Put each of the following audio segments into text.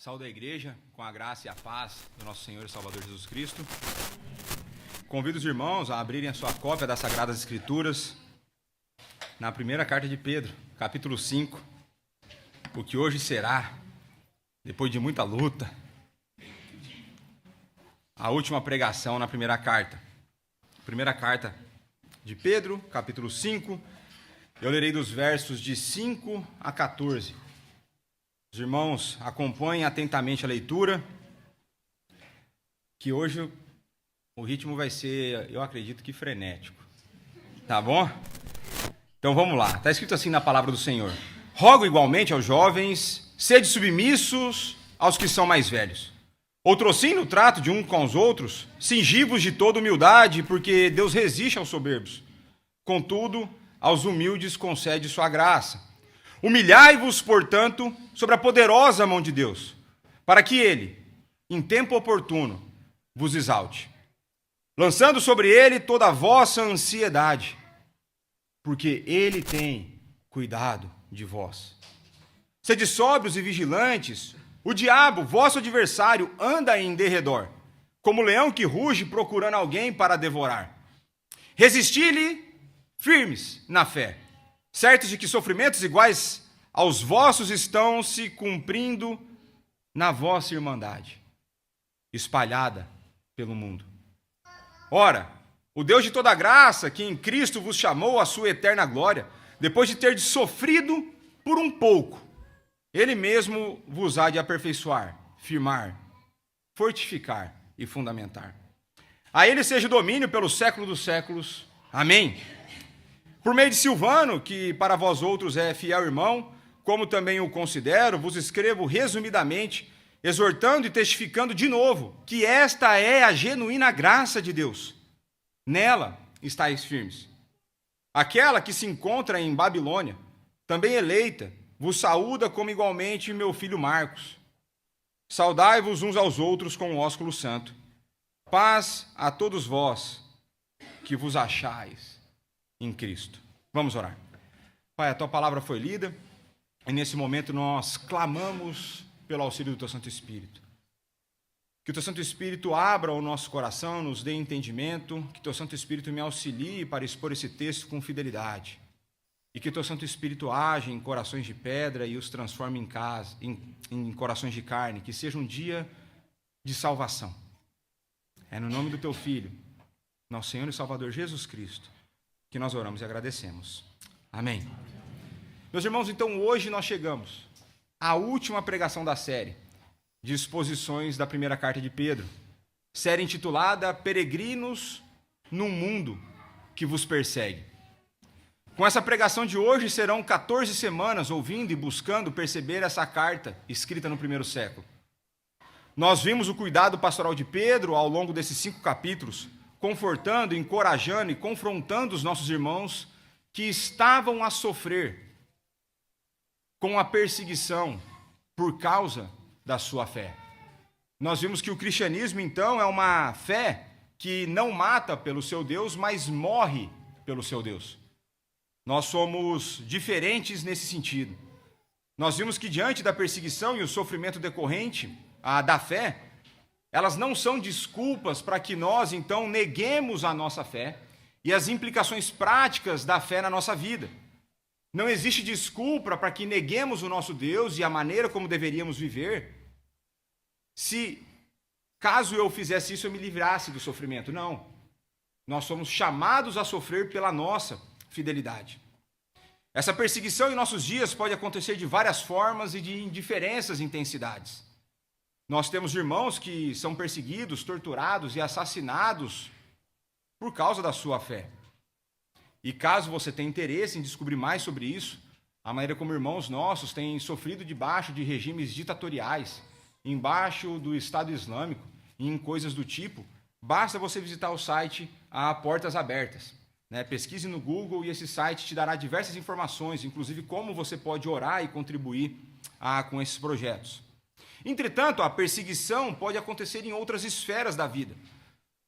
Saúde a igreja com a graça e a paz do nosso Senhor e Salvador Jesus Cristo. Convido os irmãos a abrirem a sua cópia das Sagradas Escrituras na primeira carta de Pedro, capítulo 5. O que hoje será, depois de muita luta, a última pregação na primeira carta. Primeira carta de Pedro, capítulo 5. Eu lerei dos versos de 5 a 14. Os irmãos acompanhem atentamente a leitura, que hoje o ritmo vai ser, eu acredito que frenético. Tá bom? Então vamos lá. Está escrito assim na palavra do Senhor. Rogo igualmente aos jovens, sede submissos aos que são mais velhos. Outrossim no trato de uns com os outros, cingivos de toda humildade, porque Deus resiste aos soberbos. Contudo, aos humildes concede sua graça. Humilhai-vos, portanto, sobre a poderosa mão de Deus, para que ele, em tempo oportuno, vos exalte, lançando sobre ele toda a vossa ansiedade, porque ele tem cuidado de vós. Sede sóbrios e vigilantes, o diabo, vosso adversário, anda em derredor, como leão que ruge procurando alguém para devorar. Resisti-lhe firmes na fé, certos de que sofrimentos iguais aos vossos estão se cumprindo na vossa irmandade, espalhada pelo mundo. Ora, o Deus de toda graça, que em Cristo vos chamou à sua eterna glória, depois de ter sofrido por um pouco, ele mesmo vos há de aperfeiçoar, firmar, fortificar e fundamentar. A ele seja o domínio pelos séculos dos séculos. Amém. Por meio de Silvano, que para vós outros é fiel irmão, como também o considero, vos escrevo resumidamente, exortando e testificando de novo que esta é a genuína graça de Deus. Nela estáis firmes. Aquela que se encontra em Babilônia, também eleita, vos saúda como igualmente meu filho Marcos. Saudai-vos uns aos outros com o ósculo santo. Paz a todos vós que vos achais em Cristo. Vamos orar. Pai, a tua palavra foi lida e nesse momento nós clamamos pelo auxílio do teu Santo Espírito. Que o teu Santo Espírito abra o nosso coração, nos dê entendimento, que o teu Santo Espírito me auxilie para expor esse texto com fidelidade e que o teu Santo Espírito age em corações de pedra e os transforme em corações de carne, que seja um dia de salvação. É no nome do teu Filho, nosso Senhor e Salvador Jesus Cristo, que nós oramos e agradecemos. Amém. Meus irmãos, então hoje nós chegamos à última pregação da série de exposições da primeira carta de Pedro, série intitulada Peregrinos num Mundo que vos persegue. Com essa pregação de hoje serão 14 semanas ouvindo e buscando perceber essa carta escrita no primeiro século. Nós vimos o cuidado pastoral de Pedro ao longo desses 5 capítulos, confortando, encorajando e confrontando os nossos irmãos que estavam a sofrer com a perseguição por causa da sua fé. Nós vimos que o cristianismo, então, é uma fé que não mata pelo seu Deus, mas morre pelo seu Deus. Nós somos diferentes nesse sentido. Nós vimos que diante da perseguição e o sofrimento decorrente da fé, elas não são desculpas para que nós, então, neguemos a nossa fé e as implicações práticas da fé na nossa vida. Não existe desculpa para que neguemos o nosso Deus e a maneira como deveríamos viver, se, caso eu fizesse isso, eu me livrasse do sofrimento. Não. Nós somos chamados a sofrer pela nossa fidelidade. Essa perseguição em nossos dias pode acontecer de várias formas e de diferentes intensidades. Nós temos irmãos que são perseguidos, torturados e assassinados por causa da sua fé. E caso você tenha interesse em descobrir mais sobre isso, a maneira como irmãos nossos têm sofrido debaixo de regimes ditatoriais, embaixo do Estado Islâmico e em coisas do tipo, basta você visitar o site Portas Abertas. Pesquise no Google e esse site te dará diversas informações, inclusive como você pode orar e contribuir com esses projetos. Entretanto, a perseguição pode acontecer em outras esferas da vida.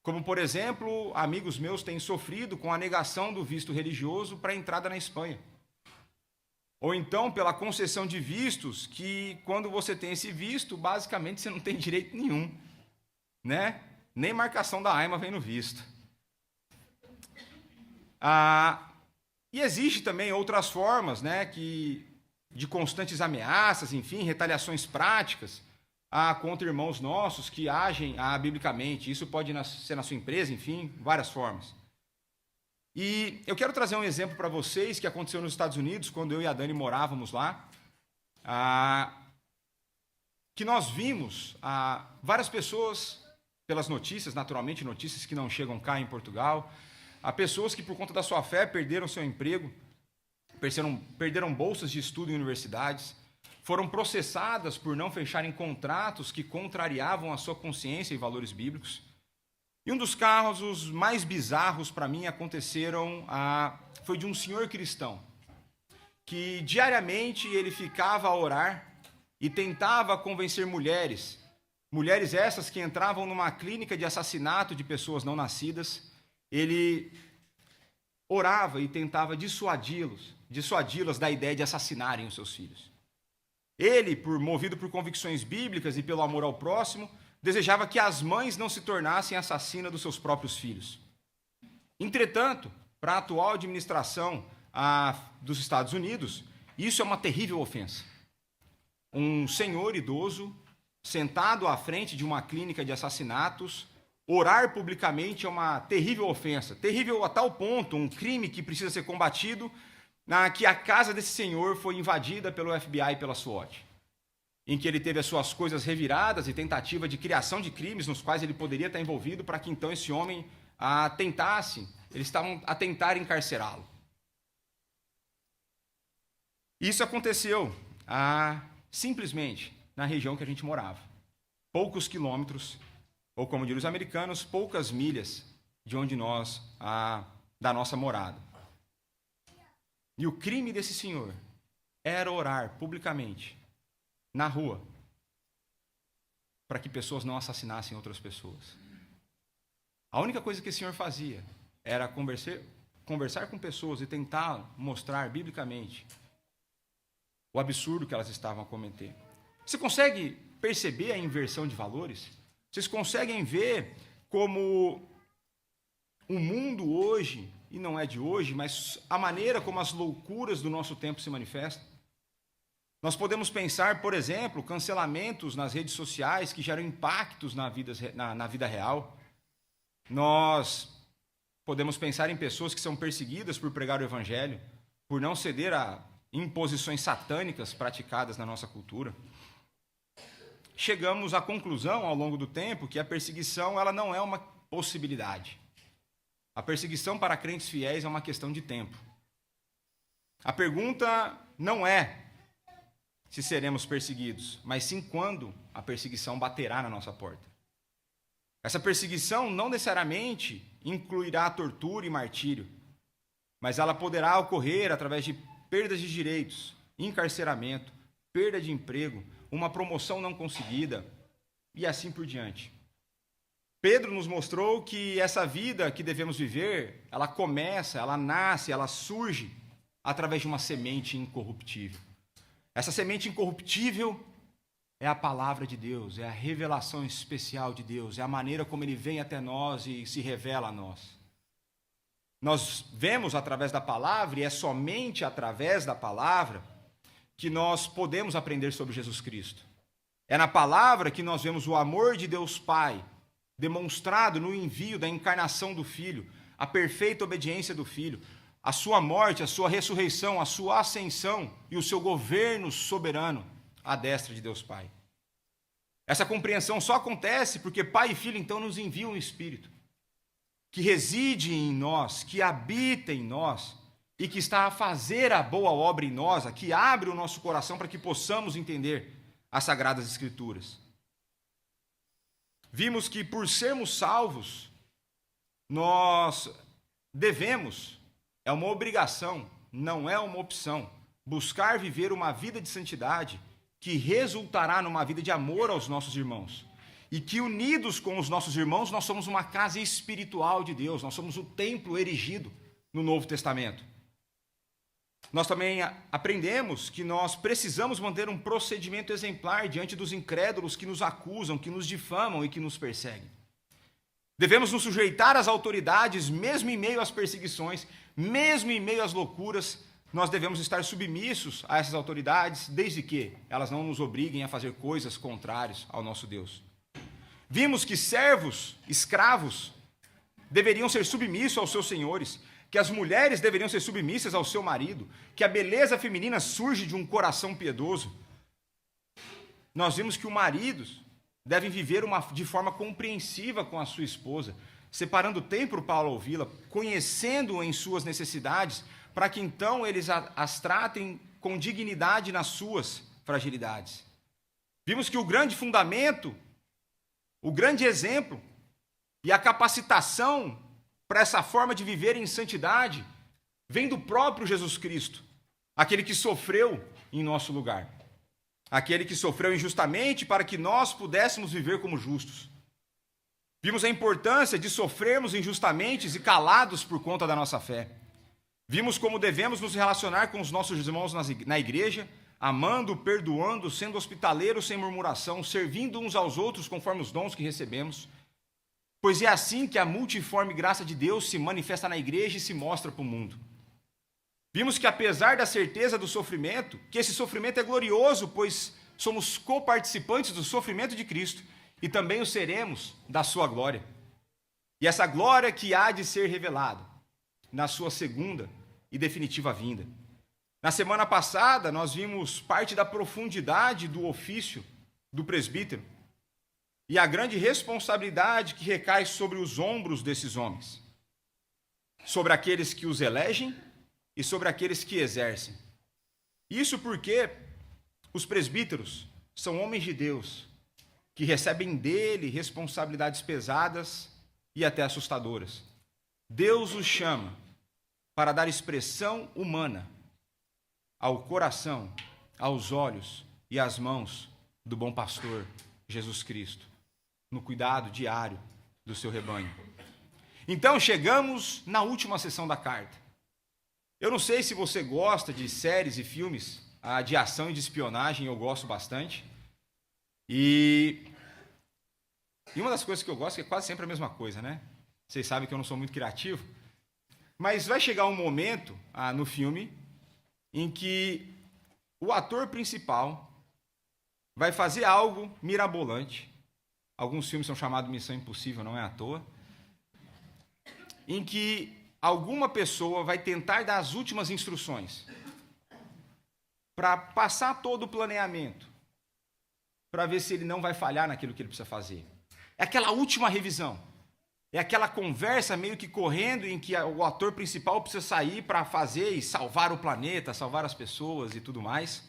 Como, por exemplo, amigos meus têm sofrido com a negação do visto religioso para a entrada na Espanha. Ou então pela concessão de vistos, que quando você tem esse visto, basicamente você não tem direito nenhum, né? Nem marcação da AIMA vem no visto. E existe também outras formas, né, de constantes ameaças, enfim, retaliações práticas contra irmãos nossos que agem biblicamente. Isso pode ser na sua empresa, enfim, várias formas. E eu quero trazer um exemplo para vocês que aconteceu nos Estados Unidos, quando eu e a Dani morávamos lá, que nós vimos várias pessoas, pelas notícias, naturalmente, notícias que não chegam cá em Portugal, há pessoas que, por conta da sua fé, perderam seu emprego, perderam bolsas de estudo em universidades, foram processadas por não fecharem contratos que contrariavam a sua consciência e valores bíblicos. E um dos casos mais bizarros para mim foi de um senhor cristão, que diariamente ele ficava a orar e tentava convencer mulheres essas que entravam numa clínica de assassinato de pessoas não nascidas. Ele orava e tentava dissuadi-las da ideia de assassinarem os seus filhos. Ele, movido por convicções bíblicas e pelo amor ao próximo, desejava que as mães não se tornassem assassinas dos seus próprios filhos. Entretanto, para a atual administração dos Estados Unidos, isso é uma terrível ofensa. Um senhor idoso, sentado à frente de uma clínica de assassinatos, orar publicamente é uma terrível ofensa, terrível a tal ponto, um crime que precisa ser combatido, que a casa desse senhor foi invadida pelo FBI e pela SWAT, em que ele teve as suas coisas reviradas e tentativa de criação de crimes nos quais ele poderia estar envolvido, para que então esse homem eles estavam a tentar encarcerá-lo. Isso aconteceu simplesmente na região que a gente morava, poucos quilômetros, ou como dizem os americanos, poucas milhas de onde da nossa morada. E o crime desse senhor era orar publicamente, na rua, para que pessoas não assassinassem outras pessoas. A única coisa que esse senhor fazia era conversar com pessoas e tentar mostrar biblicamente o absurdo que elas estavam a cometer. Você consegue perceber a inversão de valores? Vocês conseguem ver como o mundo hoje, e não é de hoje, mas a maneira como as loucuras do nosso tempo se manifestam? Nós podemos pensar, por exemplo, cancelamentos nas redes sociais que geram impactos na vida real. Nós podemos pensar em pessoas que são perseguidas por pregar o evangelho, por não ceder a imposições satânicas praticadas na nossa cultura. Chegamos à conclusão, ao longo do tempo, que a perseguição ela não é uma possibilidade. A perseguição para crentes fiéis é uma questão de tempo. A pergunta não é se seremos perseguidos, mas sim quando a perseguição baterá na nossa porta. Essa perseguição não necessariamente incluirá tortura e martírio, mas ela poderá ocorrer através de perdas de direitos, encarceramento, perda de emprego, uma promoção não conseguida e assim por diante. Pedro nos mostrou que essa vida que devemos viver, ela começa, ela nasce, ela surge através de uma semente incorruptível. Essa semente incorruptível é a palavra de Deus, é a revelação especial de Deus, é a maneira como Ele vem até nós e se revela a nós. Nós vemos através da palavra, e é somente através da palavra que nós podemos aprender sobre Jesus Cristo. É na palavra que nós vemos o amor de Deus Pai, demonstrado no envio da encarnação do Filho, a perfeita obediência do Filho, a sua morte, a sua ressurreição, a sua ascensão e o seu governo soberano à destra de Deus Pai. Essa compreensão só acontece porque Pai e Filho então nos enviam o Espírito, que reside em nós, que habita em nós e que está a fazer a boa obra em nós, que abre o nosso coração para que possamos entender as Sagradas Escrituras. Vimos que por sermos salvos, nós devemos, é uma obrigação, não é uma opção, buscar viver uma vida de santidade que resultará numa vida de amor aos nossos irmãos. E que unidos com os nossos irmãos, nós somos uma casa espiritual de Deus, nós somos o templo erigido no Novo Testamento. Nós também aprendemos que nós precisamos manter um procedimento exemplar diante dos incrédulos que nos acusam, que nos difamam e que nos perseguem. Devemos nos sujeitar às autoridades, mesmo em meio às perseguições, mesmo em meio às loucuras. Nós devemos estar submissos a essas autoridades, desde que elas não nos obriguem a fazer coisas contrárias ao nosso Deus. Vimos que servos, escravos, deveriam ser submissos aos seus senhores, que as mulheres deveriam ser submissas ao seu marido, que a beleza feminina surge de um coração piedoso. Nós vimos que os maridos devem viver de forma compreensiva com a sua esposa, separando tempo para ouvi-la, conhecendo em suas necessidades, para que então eles as tratem com dignidade nas suas fragilidades. Vimos que o grande fundamento, o grande exemplo e a capacitação para essa forma de viver em santidade vem do próprio Jesus Cristo, aquele que sofreu em nosso lugar, aquele que sofreu injustamente para que nós pudéssemos viver como justos. Vimos a importância de sofrermos injustamente e calados por conta da nossa fé. Vimos como devemos nos relacionar com os nossos irmãos na igreja, amando, perdoando, sendo hospitaleiros sem murmuração, servindo uns aos outros conforme os dons que recebemos. Pois é assim que a multiforme graça de Deus se manifesta na igreja e se mostra para o mundo. Vimos que apesar da certeza do sofrimento, que esse sofrimento é glorioso, pois somos coparticipantes do sofrimento de Cristo e também o seremos da sua glória. E essa glória que há de ser revelada na sua segunda e definitiva vinda. Na semana passada, nós vimos parte da profundidade do ofício do presbítero e a grande responsabilidade que recai sobre os ombros desses homens, sobre aqueles que os elegem e sobre aqueles que exercem. Isso porque os presbíteros são homens de Deus, que recebem dele responsabilidades pesadas e até assustadoras. Deus os chama para dar expressão humana ao coração, aos olhos e às mãos do bom pastor Jesus Cristo, no cuidado diário do seu rebanho. Então chegamos na última sessão da carta. Eu não sei se você gosta de séries e filmes de ação e de espionagem, eu gosto bastante. E uma das coisas que eu gosto é que é quase sempre a mesma coisa, né? Vocês sabem que eu não sou muito criativo. Mas vai chegar um momento no filme em que o ator principal vai fazer algo mirabolante. Alguns filmes são chamados Missão Impossível, não é à toa. Em que alguma pessoa vai tentar dar as últimas instruções para passar todo o planeamento, para ver se ele não vai falhar naquilo que ele precisa fazer. É aquela última revisão. É aquela conversa meio que correndo em que o ator principal precisa sair para fazer e salvar o planeta, salvar as pessoas e tudo mais.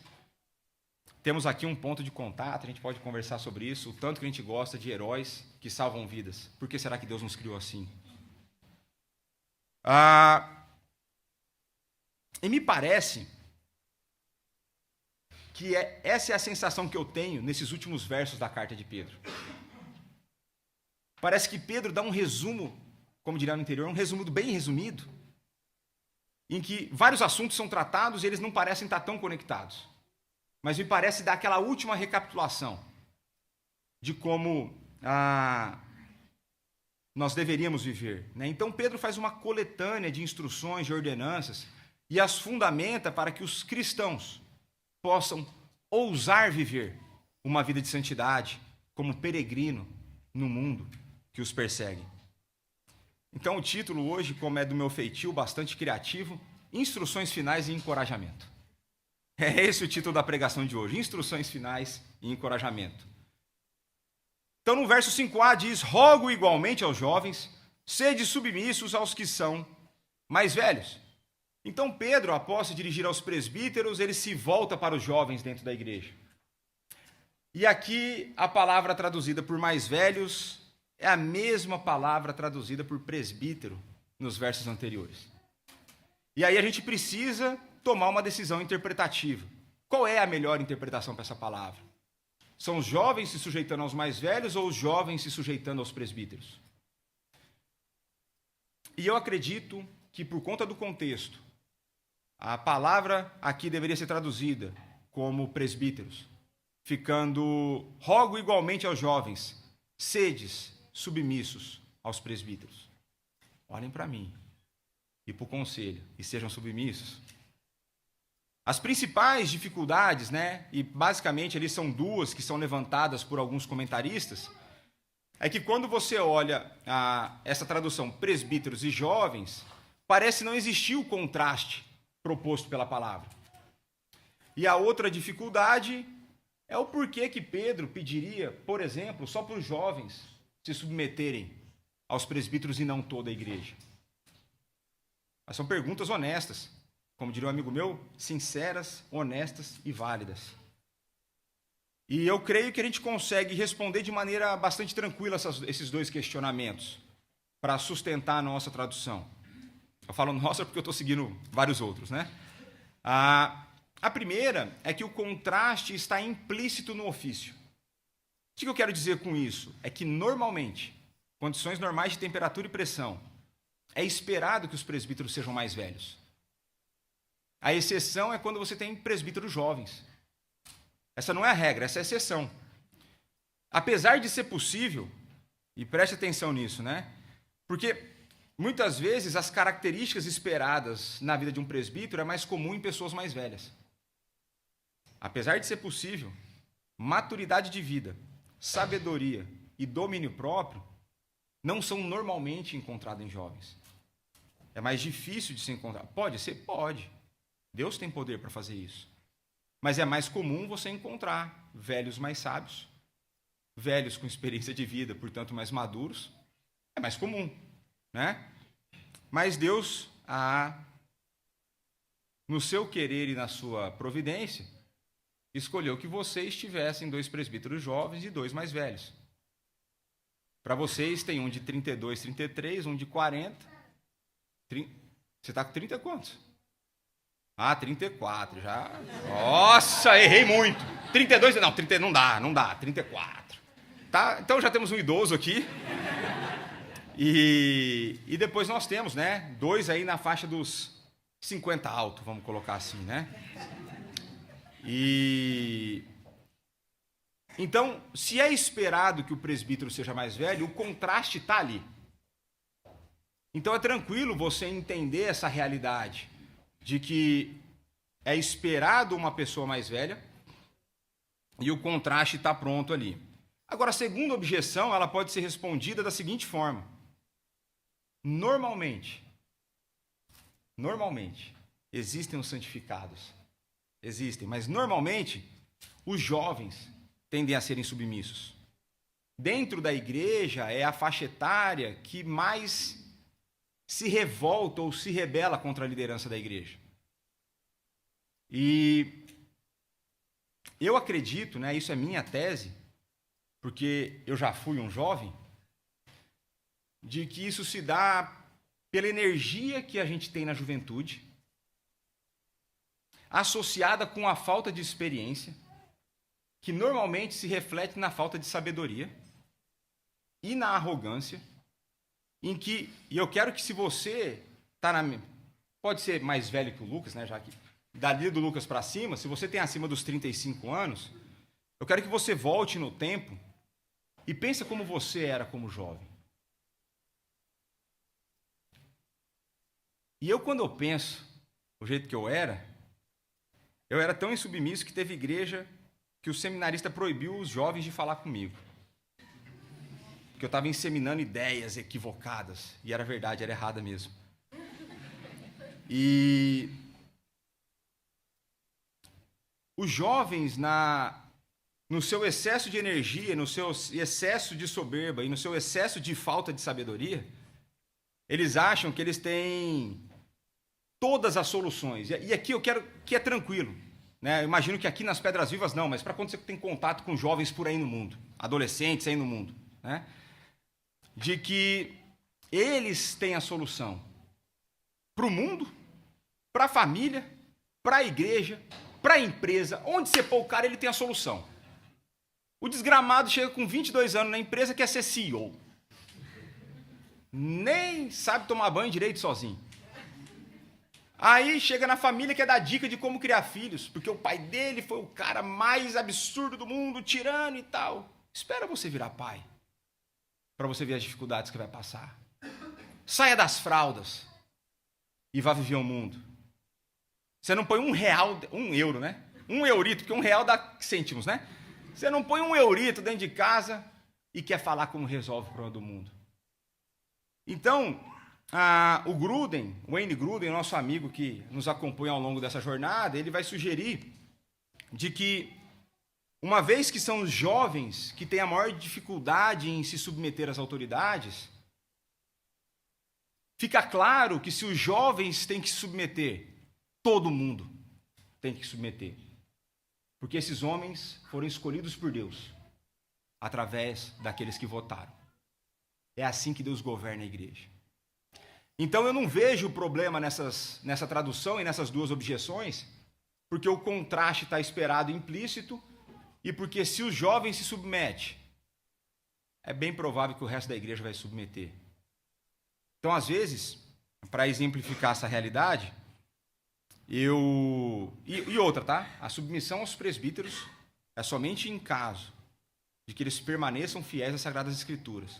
Temos aqui um ponto de contato, a gente pode conversar sobre isso, o tanto que a gente gosta de heróis que salvam vidas. Por que será que Deus nos criou assim? E me parece que essa é a sensação que eu tenho nesses últimos versos da carta de Pedro. Parece que Pedro dá um resumo, como diria no interior, um resumo bem resumido, em que vários assuntos são tratados e eles não parecem estar tão conectados. Mas me parece dar aquela última recapitulação de como nós deveríamos viver. Né? Então Pedro faz uma coletânea de instruções, de ordenanças, e as fundamenta para que os cristãos possam ousar viver uma vida de santidade como peregrino no mundo que os persegue. Então o título hoje, como é do meu feitio, bastante criativo, Instruções Finais e Encorajamento. É esse o título da pregação de hoje, Instruções Finais e Encorajamento. Então no verso 5a diz, rogo igualmente aos jovens, sede submissos aos que são mais velhos. Então Pedro, após se dirigir aos presbíteros, ele se volta para os jovens dentro da igreja. E aqui a palavra traduzida por mais velhos é a mesma palavra traduzida por presbítero nos versos anteriores. E aí a gente precisa tomar uma decisão interpretativa. Qual é a melhor interpretação para essa palavra? São os jovens se sujeitando aos mais velhos ou os jovens se sujeitando aos presbíteros? E eu acredito que por conta do contexto, A palavra aqui deveria ser traduzida como presbíteros, ficando: rogo igualmente aos jovens, sedes submissos aos presbíteros. Olhem para mim e para o conselho e sejam submissos. As principais dificuldades, e basicamente ali são duas que são levantadas por alguns comentaristas, é que quando você olha essa tradução presbíteros e jovens, parece não existir o contraste proposto pela palavra. E a outra dificuldade é o porquê que Pedro pediria, por exemplo, só para os jovens se submeterem aos presbíteros e não toda a igreja. Mas são perguntas honestas, como diria um amigo meu, sinceras, honestas e válidas. E eu creio que a gente consegue responder de maneira bastante tranquila esses dois questionamentos para sustentar a nossa tradução. Eu falo nossa porque eu estou seguindo vários outros, A primeira é que o contraste está implícito no ofício. O que eu quero dizer com isso? É que, normalmente, condições normais de temperatura e pressão, é esperado que os presbíteros sejam mais velhos. A exceção é quando você tem presbíteros jovens. Essa não é a regra, essa é a exceção. Apesar de ser possível, e preste atenção nisso, porque muitas vezes as características esperadas na vida de um presbítero é mais comum em pessoas mais velhas. Apesar de ser possível, maturidade de vida, sabedoria e domínio próprio não são normalmente encontrados em jovens. É mais difícil de se encontrar. Pode ser? Pode. Deus tem poder para fazer isso. Mas é mais comum você encontrar velhos mais sábios, velhos com experiência de vida, portanto mais maduros. É mais comum, Mas Deus, no seu querer e na sua providência, escolheu que vocês tivessem 2 presbíteros jovens e 2 mais velhos. Para vocês tem um de 32, 33, um de 40. Você está com 30 quantos? 34, já. Nossa, errei muito. 32, não, 30, não dá, 34. Tá? Então já temos um idoso aqui. E depois nós temos, 2 aí na faixa dos 50 alto, vamos colocar assim, Então, se é esperado que o presbítero seja mais velho, o contraste está ali. Então é tranquilo você entender essa realidade de que é esperado uma pessoa mais velha e o contraste está pronto ali. Agora, a segunda objeção, ela pode ser respondida da seguinte forma. Normalmente, existem os santificados. Existem, mas normalmente os jovens tendem a serem submissos. Dentro da igreja é a faixa etária que mais se revolta ou se rebela contra a liderança da igreja. E eu acredito, isso é minha tese, porque eu já fui um jovem, de que isso se dá pela energia que a gente tem na juventude, associada com a falta de experiência, que normalmente se reflete na falta de sabedoria e na arrogância, e eu quero que, se você está pode ser mais velho que o Lucas, já que dali do Lucas para cima, se você tem acima dos 35 anos, eu quero que você volte no tempo e pense como você era como jovem. E quando eu penso o jeito que eu era tão insubmisso que teve igreja que o seminarista proibiu os jovens de falar comigo. Porque eu estava inseminando ideias equivocadas. E era verdade, era errada mesmo. E os jovens, no seu excesso de energia, no seu excesso de soberba e no seu excesso de falta de sabedoria, eles acham que eles têm todas as soluções. E aqui eu quero que é tranquilo. Eu imagino que aqui nas Pedras Vivas não, mas para quando você tem contato com jovens por aí no mundo, adolescentes aí no mundo, de que eles têm a solução para o mundo, para a família, para a igreja, para a empresa. Onde você pôr o cara, ele tem a solução. O desgramado chega com 22 anos na empresa, quer ser CEO. Nem sabe tomar banho direito sozinho. Aí chega na família que é dar dica de como criar filhos, porque o pai dele foi o cara mais absurdo do mundo, tirano e tal. Espera você virar pai, para você ver as dificuldades que vai passar. Saia das fraldas e vá viver o mundo. Você não põe €1, né? 1 eurito, porque €1 dá cêntimos, né? Você não põe 1 eurito dentro de casa e quer falar como resolve o problema do mundo. Então, o Wayne Gruden, nosso amigo que nos acompanha ao longo dessa jornada, ele vai sugerir de que, uma vez que são os jovens que têm a maior dificuldade em se submeter às autoridades, fica claro que se os jovens têm que se submeter, todo mundo tem que se submeter. Porque esses homens foram escolhidos por Deus, através daqueles que votaram. É assim que Deus governa a igreja. Então eu não vejo problema nessa tradução e nessas duas objeções, porque o contraste está esperado implícito e porque se os jovens se submetem, é bem provável que o resto da igreja vai se submeter. Então, às vezes, para exemplificar essa realidade, e outra, tá? A submissão aos presbíteros é somente em caso de que eles permaneçam fiéis às Sagradas Escrituras.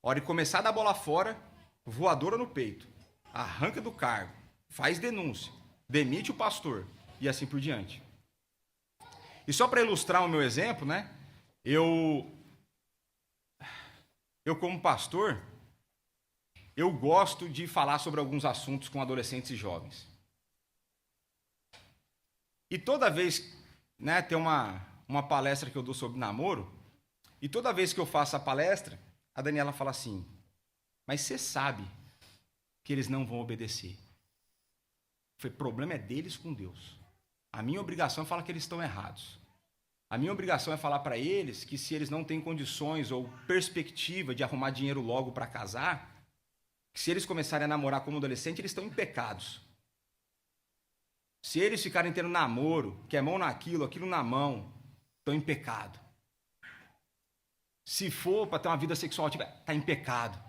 A hora de começar a dar bola fora, voadora no peito, arranca do cargo, faz denúncia, demite o pastor e assim por diante. E só para ilustrar o meu exemplo, né? Eu como pastor, eu gosto de falar sobre alguns assuntos com adolescentes e jovens. E toda vez, né, tem uma palestra que eu dou sobre namoro, e toda vez que eu faço a palestra, a Daniela fala assim: mas você sabe que eles não vão obedecer. O problema é deles com Deus. A minha obrigação é falar que eles estão errados. A minha obrigação é falar para eles que se eles não têm condições ou perspectiva de arrumar dinheiro logo para casar, que se eles começarem a namorar como adolescente, eles estão em pecados. Se eles ficarem tendo namoro, que é mão naquilo, aquilo na mão, estão em pecado. Se for para ter uma vida sexual ativa, está em pecado.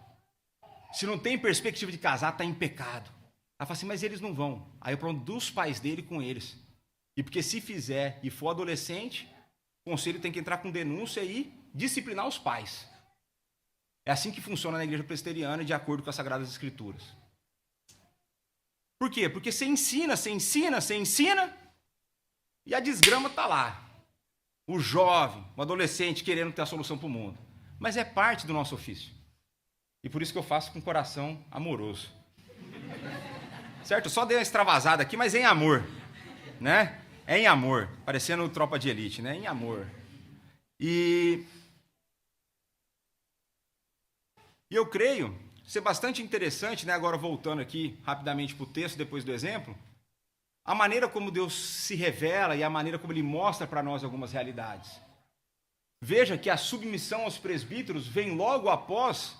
Se não tem perspectiva de casar, está em pecado. Ela fala assim, mas eles não vão. Aí é o problema dos pais dele com eles. E porque se fizer e for adolescente, o conselho tem que entrar com denúncia e disciplinar os pais. É assim que funciona na igreja presbiteriana, de acordo com as Sagradas Escrituras. Por quê? Porque você ensina, e a desgrama está lá. O jovem, o adolescente querendo ter a solução para o mundo. Mas é parte do nosso ofício. E por isso que eu faço com coração amoroso. Certo? Só dei uma extravasada aqui, mas é em amor. Né? É em amor. Parecendo Tropa de Elite, né? Em amor. E eu creio ser bastante interessante, né? Agora voltando aqui rapidamente para o texto, depois do exemplo, a maneira como Deus se revela e a maneira como Ele mostra para nós algumas realidades. Veja que a submissão aos presbíteros vem logo após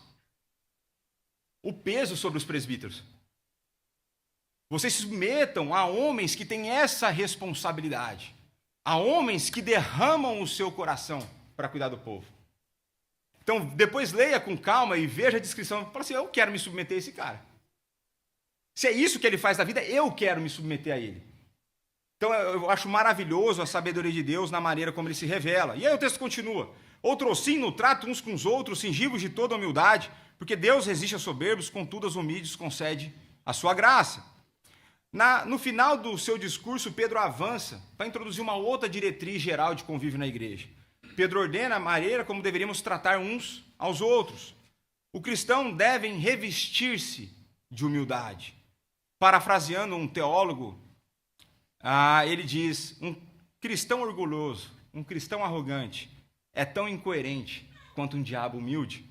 o peso sobre os presbíteros. Vocês se submetam a homens que têm essa responsabilidade, a homens que derramam o seu coração para cuidar do povo. Então, depois leia com calma e veja a descrição. Fala assim, eu quero me submeter a esse cara. Se é isso que ele faz na vida, eu quero me submeter a ele. Então, eu acho maravilhoso a sabedoria de Deus na maneira como ele se revela. E aí o texto continua. Outrossim, no trato uns com os outros, cingivos de toda humildade, porque Deus resiste aos soberbos, contudo aos humildes concede a sua graça. No final do seu discurso, Pedro avança para introduzir uma outra diretriz geral de convívio na igreja. Pedro ordena a maneira como deveríamos tratar uns aos outros. O cristão deve revestir-se de humildade. Parafraseando um teólogo, ele diz, um cristão orgulhoso, um cristão arrogante, é tão incoerente quanto um diabo humilde.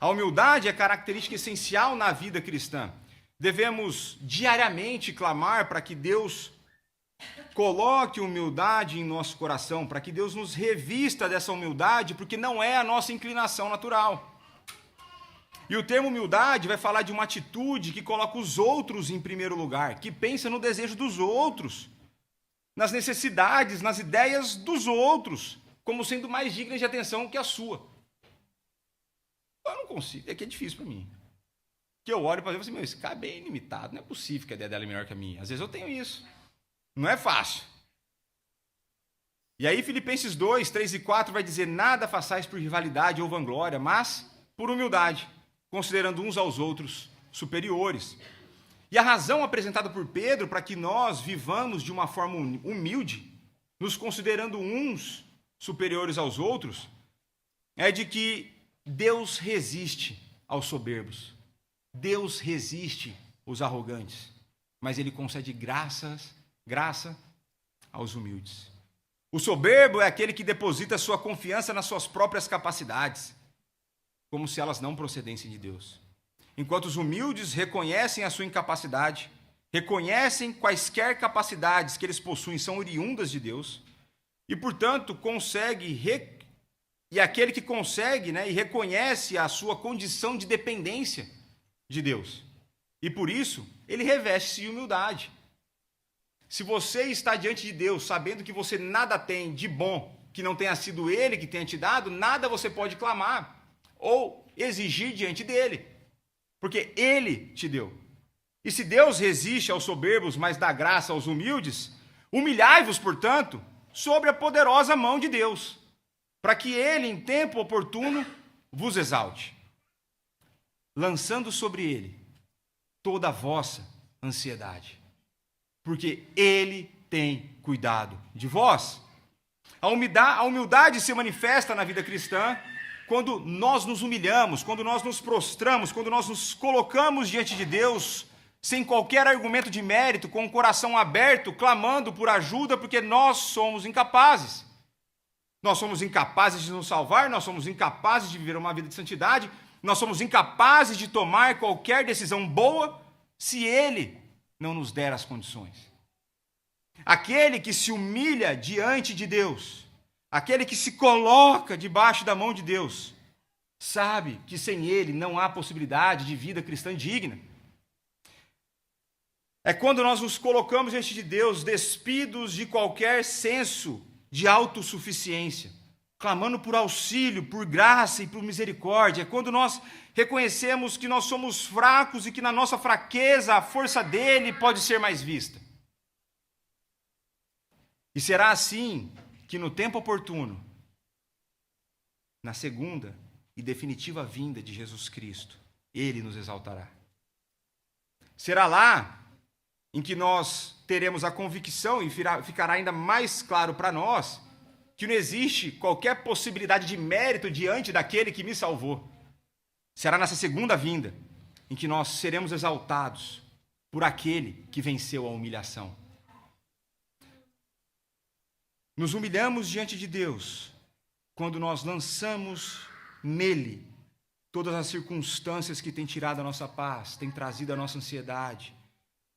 A humildade é característica essencial na vida cristã. Devemos diariamente clamar para que Deus coloque humildade em nosso coração, para que Deus nos revista dessa humildade, porque não é a nossa inclinação natural. E o termo humildade vai falar de uma atitude que coloca os outros em primeiro lugar, que pensa no desejo dos outros, nas necessidades, nas ideias dos outros, como sendo mais dignas de atenção que a sua. Eu não consigo, é que é difícil para mim. que eu olho para ver e falo assim, meu, esse cara é bem limitado, não é possível que a ideia dela é melhor que a minha. Às vezes eu tenho isso. Não é fácil. E aí Filipenses 2, 3 e 4 vai dizer, nada façais por rivalidade ou vanglória, mas por humildade, considerando uns aos outros superiores. E a razão apresentada por Pedro para que nós vivamos de uma forma humilde, nos considerando uns superiores aos outros, é de que Deus resiste aos soberbos. Deus resiste aos arrogantes, mas Ele concede graça aos humildes. O soberbo é aquele que deposita sua confiança nas suas próprias capacidades, como se elas não procedessem de Deus. Enquanto os humildes reconhecem a sua incapacidade, reconhecem quaisquer capacidades que eles possuem são oriundas de Deus, e, portanto, aquele que consegue, e reconhece a sua condição de dependência de Deus. E, por isso, ele reveste-se de humildade. Se você está diante de Deus sabendo que você nada tem de bom, que não tenha sido Ele que tenha te dado, nada você pode clamar ou exigir diante dEle, porque Ele te deu. E se Deus resiste aos soberbos, mas dá graça aos humildes, humilhai-vos, portanto, sobre a poderosa mão de Deus, para que Ele, em tempo oportuno, vos exalte, lançando sobre Ele toda a vossa ansiedade, porque Ele tem cuidado de vós. A humildade se manifesta na vida cristã quando nós nos humilhamos, quando nós nos prostramos, quando nós nos colocamos diante de Deus sem qualquer argumento de mérito, com o coração aberto, clamando por ajuda, porque nós somos incapazes. Nós somos incapazes de nos salvar, nós somos incapazes de viver uma vida de santidade, nós somos incapazes de tomar qualquer decisão boa se Ele não nos der as condições. Aquele que se humilha diante de Deus, aquele que se coloca debaixo da mão de Deus, sabe que sem Ele não há possibilidade de vida cristã digna. É quando nós nos colocamos diante de Deus, despidos de qualquer senso de autossuficiência, clamando por auxílio, por graça e por misericórdia. É quando nós reconhecemos que nós somos fracos e que na nossa fraqueza a força dele pode ser mais vista. E será assim que no tempo oportuno, na segunda e definitiva vinda de Jesus Cristo, Ele nos exaltará. Será lá em que nós teremos a convicção, e ficará ainda mais claro para nós, que não existe qualquer possibilidade de mérito diante daquele que me salvou. Será nessa segunda vinda em que nós seremos exaltados por aquele que venceu a humilhação. Nos humilhamos diante de Deus quando nós lançamos nele todas as circunstâncias que têm tirado a nossa paz, têm trazido a nossa ansiedade,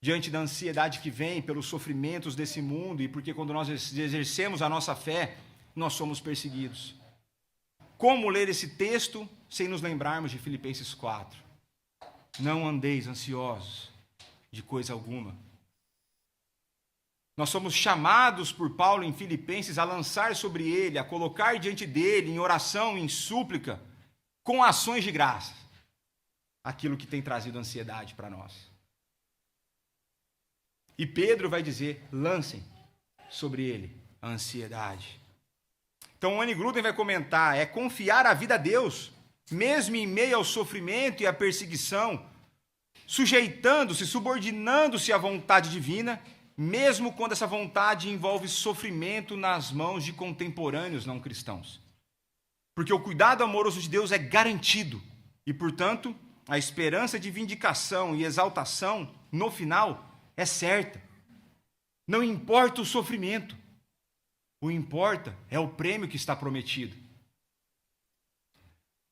diante da ansiedade que vem pelos sofrimentos desse mundo e porque quando nós exercemos a nossa fé, nós somos perseguidos. Como ler esse texto sem nos lembrarmos de Filipenses 4? Não andeis ansiosos de coisa alguma. Nós somos chamados por Paulo em Filipenses a lançar sobre ele, a colocar diante dele, em oração, em súplica, com ações de graça, aquilo que tem trazido ansiedade para nós. E Pedro vai dizer, lancem sobre ele a ansiedade. Então o Wayne Grudem vai comentar, é confiar a vida a Deus, mesmo em meio ao sofrimento e à perseguição, sujeitando-se, subordinando-se à vontade divina, mesmo quando essa vontade envolve sofrimento nas mãos de contemporâneos não cristãos. Porque o cuidado amoroso de Deus é garantido e, portanto, a esperança de vindicação e exaltação, no final, é certa. Não importa o sofrimento, o que importa é o prêmio que está prometido.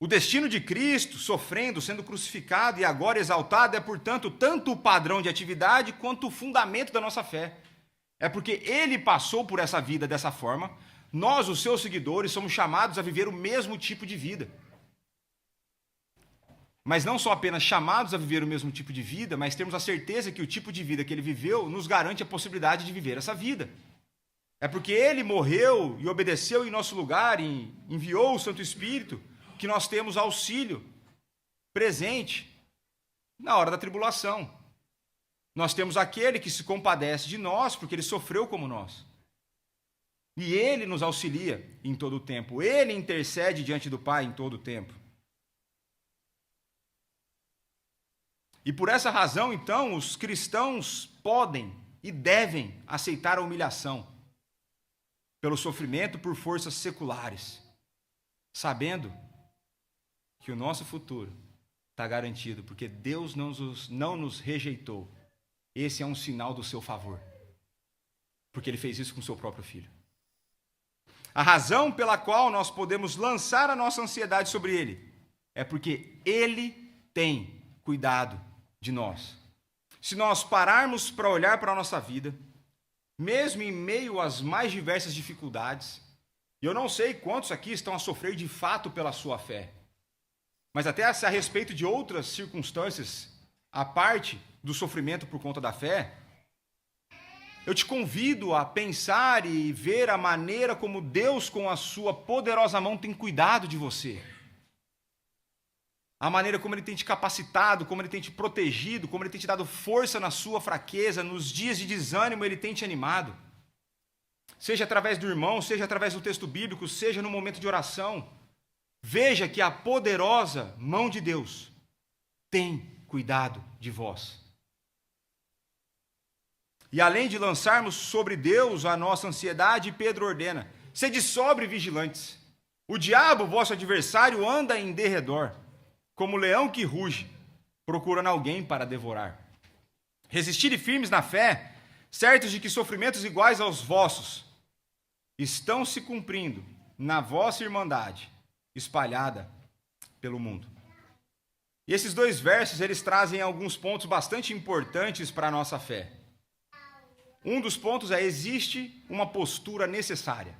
O destino de Cristo, sofrendo, sendo crucificado e agora exaltado, é, portanto, tanto o padrão de atividade quanto o fundamento da nossa fé. É porque Ele passou por essa vida dessa forma, nós, os seus seguidores, somos chamados a viver o mesmo tipo de vida. Mas não só apenas chamados a viver o mesmo tipo de vida, mas temos a certeza que o tipo de vida que Ele viveu nos garante a possibilidade de viver essa vida. É porque Ele morreu e obedeceu em nosso lugar e enviou o Santo Espírito que nós temos auxílio presente na hora da tribulação. Nós temos aquele que se compadece de nós, porque ele sofreu como nós. E ele nos auxilia em todo o tempo. Ele intercede diante do Pai em todo o tempo. E por essa razão, então, os cristãos podem e devem aceitar a humilhação pelo sofrimento por forças seculares, sabendo que o nosso futuro está garantido, porque Deus não nos rejeitou. Esse é um sinal do seu favor, porque Ele fez isso com o seu próprio Filho. A razão pela qual nós podemos lançar a nossa ansiedade sobre Ele é porque Ele tem cuidado de nós. Se nós pararmos para olhar para a nossa vida, mesmo em meio às mais diversas dificuldades, e eu não sei quantos aqui estão a sofrer de fato pela sua fé, mas até a respeito de outras circunstâncias, à parte do sofrimento por conta da fé, eu te convido a pensar e ver a maneira como Deus, com a sua poderosa mão, tem cuidado de você. A maneira como Ele tem te capacitado, como Ele tem te protegido, como Ele tem te dado força na sua fraqueza, nos dias de desânimo Ele tem te animado. Seja através do irmão, seja através do texto bíblico, seja no momento de oração. Veja que a poderosa mão de Deus tem cuidado de vós. E além de lançarmos sobre Deus a nossa ansiedade, Pedro ordena: sede sóbrios e vigilantes. O diabo, vosso adversário, anda em derredor, como leão que ruge, procurando alguém para devorar. Resistirem firmes na fé, certos de que sofrimentos iguais aos vossos estão se cumprindo na vossa irmandade, espalhada pelo mundo. E esses dois versos, eles trazem alguns pontos bastante importantes para a nossa fé. Um dos pontos é: existe uma postura necessária.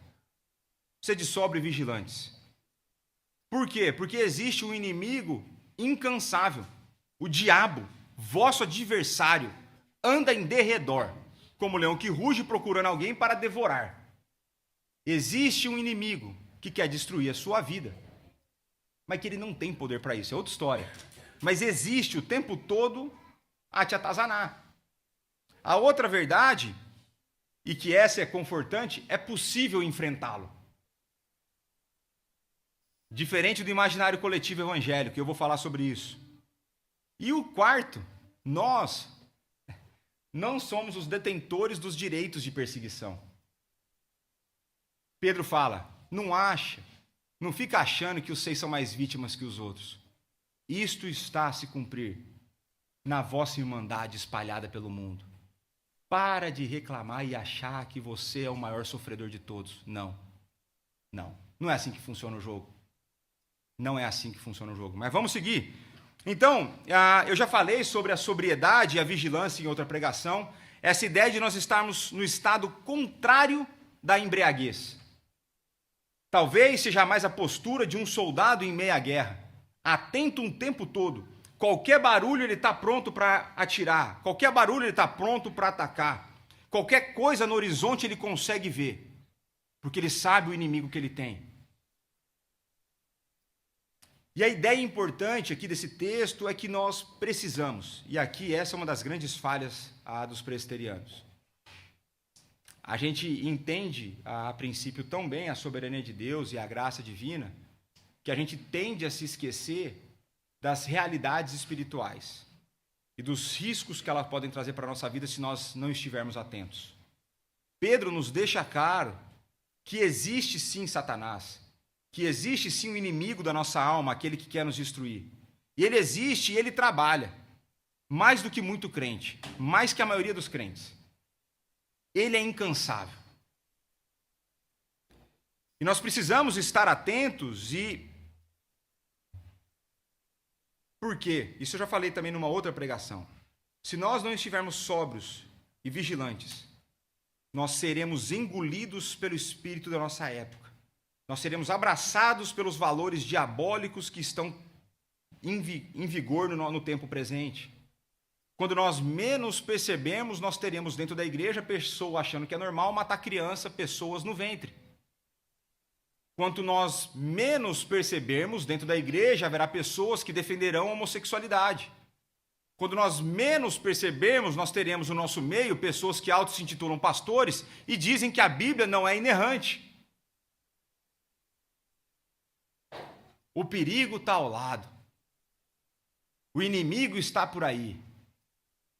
Sede sóbrios e vigilantes. Por quê? Porque existe um inimigo incansável. O diabo, vosso adversário, anda em derredor, como leão que ruge procurando alguém para devorar. Existe um inimigo que quer destruir a sua vida, mas que ele não tem poder para isso, é outra história. Mas existe o tempo todo a te atazanar. A outra verdade, e que essa é confortante, é possível enfrentá-lo. Diferente do imaginário coletivo evangélico, eu vou falar sobre isso. E o quarto, nós não somos os detentores dos direitos de perseguição. Pedro fala: não fica achando que vocês são mais vítimas que os outros. Isto está a se cumprir na vossa irmandade espalhada pelo mundo. Para de reclamar e achar que você é o maior sofredor de todos. Não é assim que funciona o jogo. Não é assim que funciona o jogo. Mas vamos seguir. Então, eu já falei sobre a sobriedade e a vigilância em outra pregação. Essa ideia de nós estarmos no estado contrário da embriaguez. Talvez seja mais a postura de um soldado em meia guerra, atento um tempo todo. Qualquer barulho ele está pronto para atirar, qualquer barulho ele está pronto para atacar. Qualquer coisa no horizonte ele consegue ver, porque ele sabe o inimigo que ele tem. E a ideia importante aqui desse texto é que nós precisamos, e aqui essa é uma das grandes falhas dos presbiterianos. A gente entende, a princípio, tão bem a soberania de Deus e a graça divina, que a gente tende a se esquecer das realidades espirituais e dos riscos que elas podem trazer para a nossa vida se nós não estivermos atentos. Pedro nos deixa claro que existe sim Satanás, que existe sim o inimigo da nossa alma, aquele que quer nos destruir. E ele existe e ele trabalha, mais do que muito crente, mais que a maioria dos crentes. Ele é incansável. E nós precisamos estar atentos e... Por quê? Isso eu já falei também numa outra pregação. Se nós não estivermos sóbrios e vigilantes, nós seremos engolidos pelo espírito da nossa época. Nós seremos abraçados pelos valores diabólicos que estão em vigor no tempo presente. Quando nós menos percebemos, nós teremos dentro da igreja pessoas achando que é normal matar criança, pessoas no ventre. Quanto nós menos percebermos, dentro da igreja haverá pessoas que defenderão a homossexualidade. Quando nós menos percebermos, nós teremos no nosso meio pessoas que se intitulam pastores e dizem que a Bíblia não é inerrante. O perigo está ao lado. O inimigo está por aí.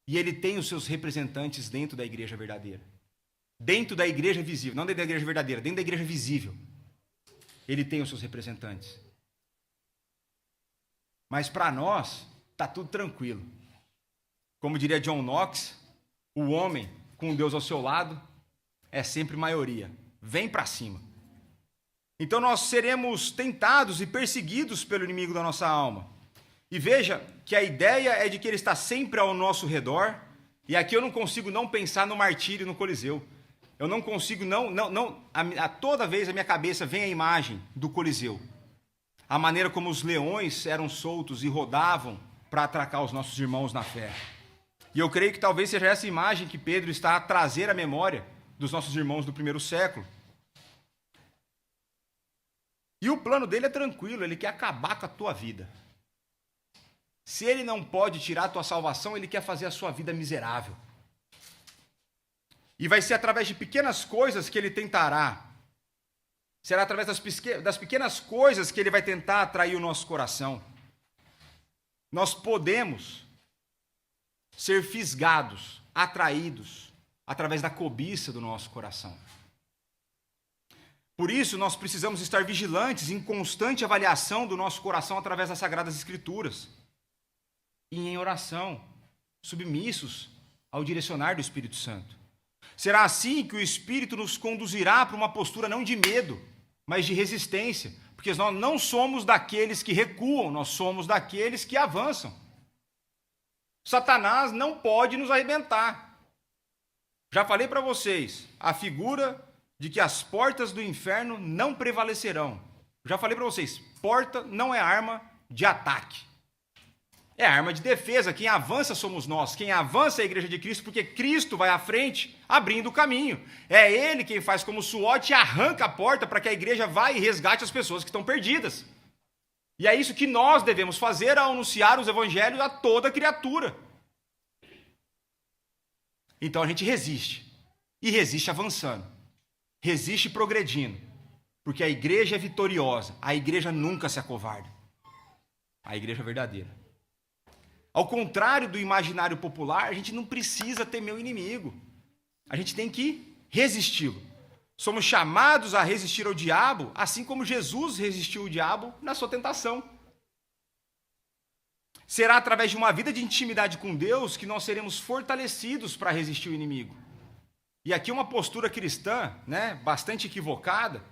E ele tem os seus representantes dentro da igreja verdadeira. Dentro da igreja visível. Não dentro da igreja verdadeira, dentro da igreja visível. Ele tem os seus representantes. Mas para nós, está tudo tranquilo. Como diria John Knox, o homem com Deus ao seu lado é sempre maioria. Vem para cima. Então nós seremos tentados e perseguidos pelo inimigo da nossa alma. E veja que a ideia é de que ele está sempre ao nosso redor. E aqui eu não consigo não pensar no martírio no Coliseu. Eu não consigo toda vez a minha cabeça vem a imagem do Coliseu. A maneira como os leões eram soltos e rodavam para atracar os nossos irmãos na fé. E eu creio que talvez seja essa imagem que Pedro está a trazer à memória dos nossos irmãos do primeiro século. E o plano dele é tranquilo, ele quer acabar com a tua vida. Se ele não pode tirar a tua salvação, ele quer fazer a sua vida miserável. E vai ser através de pequenas coisas que ele tentará. Será através das pequenas coisas que ele vai tentar atrair o nosso coração. Nós podemos ser fisgados, atraídos, através da cobiça do nosso coração. Por isso, nós precisamos estar vigilantes, em constante avaliação do nosso coração através das Sagradas Escrituras. E em oração, submissos ao direcionar do Espírito Santo. Será assim que o Espírito nos conduzirá para uma postura não de medo, mas de resistência. Porque nós não somos daqueles que recuam, nós somos daqueles que avançam. Satanás não pode nos arrebentar. Já falei para vocês, a figura de que as portas do inferno não prevalecerão. Já falei para vocês, porta não é arma de ataque. É arma de defesa. Quem avança somos nós. Quem avança é a igreja de Cristo, porque Cristo vai à frente, abrindo o caminho. É Ele quem faz como SWAT e arranca a porta para que a igreja vá e resgate as pessoas que estão perdidas. E é isso que nós devemos fazer ao anunciar os evangelhos a toda criatura. Então a gente resiste. E resiste avançando. Resiste progredindo. Porque a igreja é vitoriosa. A igreja nunca se acovarda. A igreja é verdadeira. Ao contrário do imaginário popular, a gente não precisa temer o inimigo. A gente tem que resisti-lo. Somos chamados a resistir ao diabo, assim como Jesus resistiu ao diabo na sua tentação. Será através de uma vida de intimidade com Deus que nós seremos fortalecidos para resistir ao inimigo. E aqui uma postura cristã, bastante equivocada.